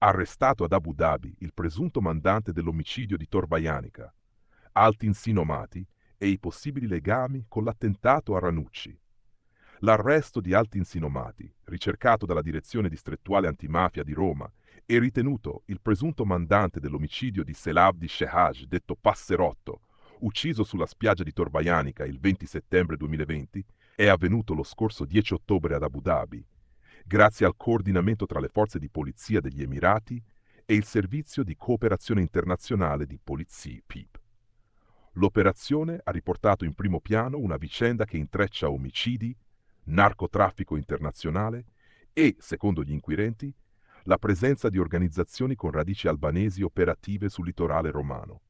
Arrestato ad Abu Dhabi il presunto mandante dell'omicidio di Torvaianica, alti insinomati e i possibili legami con l'attentato a Ranucci. L'arresto di alti insinomati, ricercato dalla Direzione Distrettuale Antimafia di Roma e ritenuto il presunto mandante dell'omicidio di Selabdi Shehaj, detto Passerotto, ucciso sulla spiaggia di Torvaianica il 20 settembre 2020, è avvenuto lo scorso 10 ottobre ad Abu Dhabi, grazie al coordinamento tra le forze di polizia degli Emirati e il Servizio di Cooperazione Internazionale di Polizie PIP. L'operazione ha riportato in primo piano una vicenda che intreccia omicidi, narcotraffico internazionale e, secondo gli inquirenti, la presenza di organizzazioni con radici albanesi operative sul litorale romano.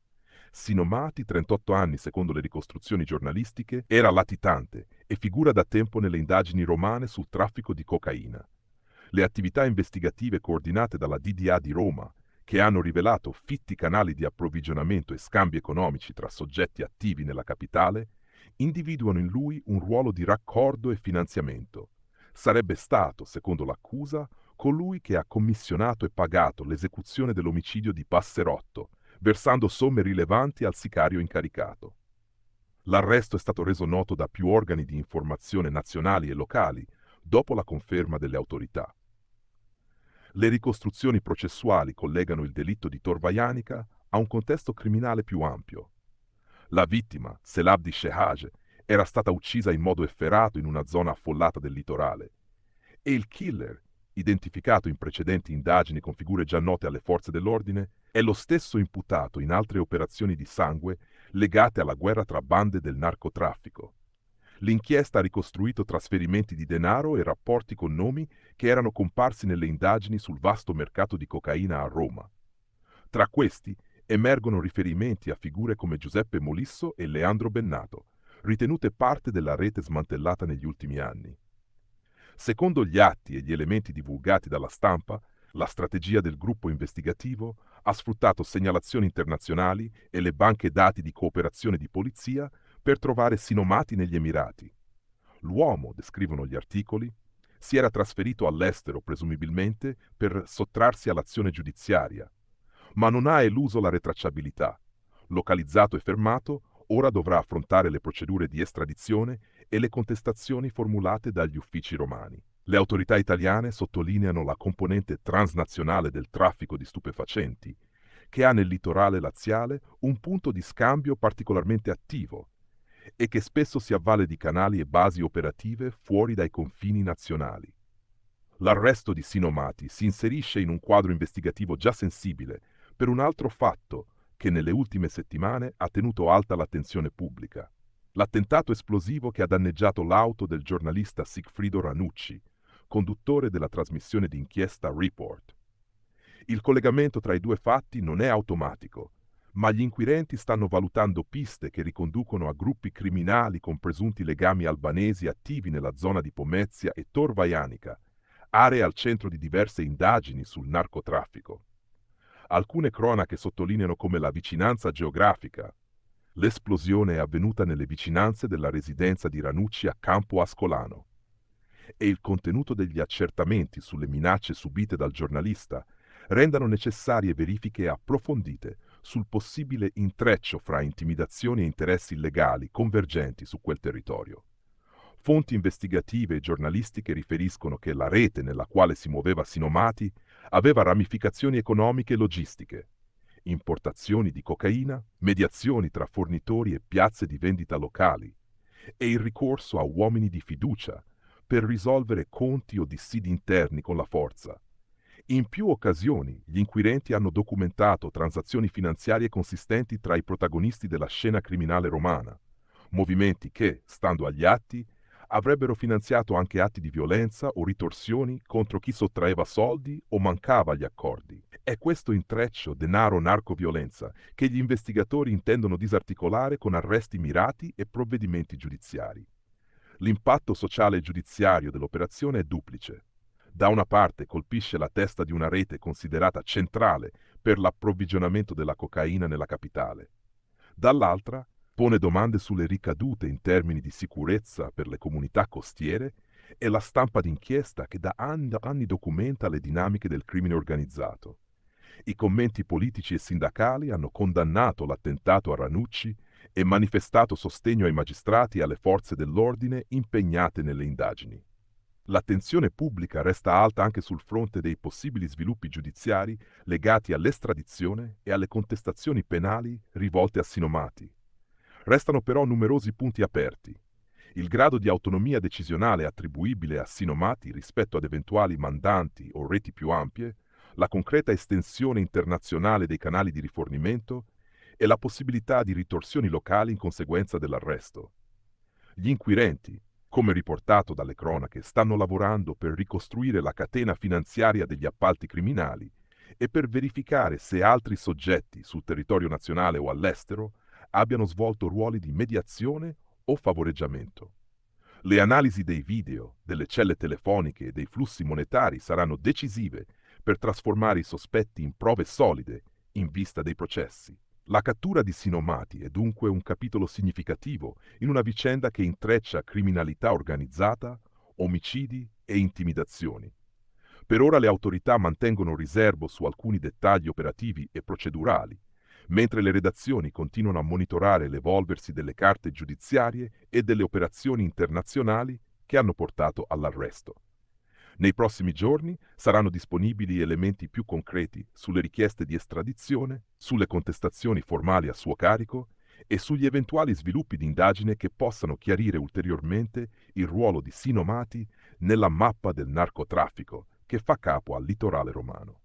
Sinomati, 38 anni secondo le ricostruzioni giornalistiche, era latitante e figura da tempo nelle indagini romane sul traffico di cocaina. Le attività investigative coordinate dalla DDA di Roma, che hanno rivelato fitti canali di approvvigionamento e scambi economici tra soggetti attivi nella capitale, individuano in lui un ruolo di raccordo e finanziamento. Sarebbe stato, secondo l'accusa, colui che ha commissionato e pagato l'esecuzione dell'omicidio di Passerotto, versando somme rilevanti al sicario incaricato. L'arresto è stato reso noto da più organi di informazione nazionali e locali, dopo la conferma delle autorità. Le ricostruzioni processuali collegano il delitto di Torvaianica a un contesto criminale più ampio. La vittima, Selabdi Shehaj, era stata uccisa in modo efferato in una zona affollata del litorale, e il killer, identificato in precedenti indagini con figure già note alle forze dell'ordine, è lo stesso imputato in altre operazioni di sangue legate alla guerra tra bande del narcotraffico. L'inchiesta ha ricostruito trasferimenti di denaro e rapporti con nomi che erano comparsi nelle indagini sul vasto mercato di cocaina a Roma. Tra questi emergono riferimenti a figure come Giuseppe Molisso e Leandro Bennato, ritenute parte della rete smantellata negli ultimi anni. Secondo gli atti e gli elementi divulgati dalla stampa, la strategia del gruppo investigativo ha sfruttato segnalazioni internazionali e le banche dati di cooperazione di polizia per trovare sinomati negli Emirati. L'uomo, descrivono gli articoli, si era trasferito all'estero presumibilmente per sottrarsi all'azione giudiziaria, ma non ha eluso la retracciabilità. Localizzato e fermato, ora dovrà affrontare le procedure di estradizione e le contestazioni formulate dagli uffici romani. Le autorità italiane sottolineano la componente transnazionale del traffico di stupefacenti, che ha nel litorale laziale un punto di scambio particolarmente attivo e che spesso si avvale di canali e basi operative fuori dai confini nazionali. L'arresto di Sinomati si inserisce in un quadro investigativo già sensibile per un altro fatto che nelle ultime settimane ha tenuto alta l'attenzione pubblica: l'attentato esplosivo che ha danneggiato l'auto del giornalista Sigfrido Ranucci, conduttore della trasmissione d'inchiesta Report. Il collegamento tra i due fatti non è automatico, ma gli inquirenti stanno valutando piste che riconducono a gruppi criminali con presunti legami albanesi attivi nella zona di Pomezia e Torvaianica, aree al centro di diverse indagini sul narcotraffico. Alcune cronache sottolineano come la vicinanza geografica. L'esplosione è avvenuta nelle vicinanze della residenza di Ranucci a Campo Ascolano. E il contenuto degli accertamenti sulle minacce subite dal giornalista rendano necessarie verifiche approfondite sul possibile intreccio fra intimidazioni e interessi illegali convergenti su quel territorio. Fonti investigative e giornalistiche riferiscono che la rete nella quale si muoveva Sinomati aveva ramificazioni economiche e logistiche, importazioni di cocaina, mediazioni tra fornitori e piazze di vendita locali, e il ricorso a uomini di fiducia per risolvere conti o dissidi interni con la forza. In più occasioni gli inquirenti hanno documentato transazioni finanziarie consistenti tra i protagonisti della scena criminale romana, movimenti che, stando agli atti, avrebbero finanziato anche atti di violenza o ritorsioni contro chi sottraeva soldi o mancava agli accordi. È questo intreccio denaro-narcoviolenza che gli investigatori intendono disarticolare con arresti mirati e provvedimenti giudiziari. L'impatto sociale e giudiziario dell'operazione è duplice. Da una parte colpisce la testa di una rete considerata centrale per l'approvvigionamento della cocaina nella capitale. Dall'altra pone domande sulle ricadute in termini di sicurezza per le comunità costiere e la stampa d'inchiesta che da anni documenta le dinamiche del crimine organizzato. I commenti politici e sindacali hanno condannato l'attentato a Ranucci e manifestato sostegno ai magistrati e alle forze dell'ordine impegnate nelle indagini. L'attenzione pubblica resta alta anche sul fronte dei possibili sviluppi giudiziari legati all'estradizione e alle contestazioni penali rivolte a Sinomati. Restano però numerosi punti aperti. Il grado di autonomia decisionale attribuibile a Sinomati rispetto ad eventuali mandanti o reti più ampie, la concreta estensione internazionale dei canali di rifornimento e la possibilità di ritorsioni locali in conseguenza dell'arresto. Gli inquirenti, come riportato dalle cronache, stanno lavorando per ricostruire la catena finanziaria degli appalti criminali e per verificare se altri soggetti sul territorio nazionale o all'estero abbiano svolto ruoli di mediazione o favoreggiamento. Le analisi dei video, delle celle telefoniche e dei flussi monetari saranno decisive per trasformare i sospetti in prove solide in vista dei processi. La cattura di Sinomati è dunque un capitolo significativo in una vicenda che intreccia criminalità organizzata, omicidi e intimidazioni. Per ora le autorità mantengono riservo su alcuni dettagli operativi e procedurali, mentre le redazioni continuano a monitorare l'evolversi delle carte giudiziarie e delle operazioni internazionali che hanno portato all'arresto. Nei prossimi giorni saranno disponibili elementi più concreti sulle richieste di estradizione, sulle contestazioni formali a suo carico e sugli eventuali sviluppi di indagine che possano chiarire ulteriormente il ruolo di Sinomati nella mappa del narcotraffico che fa capo al litorale romano.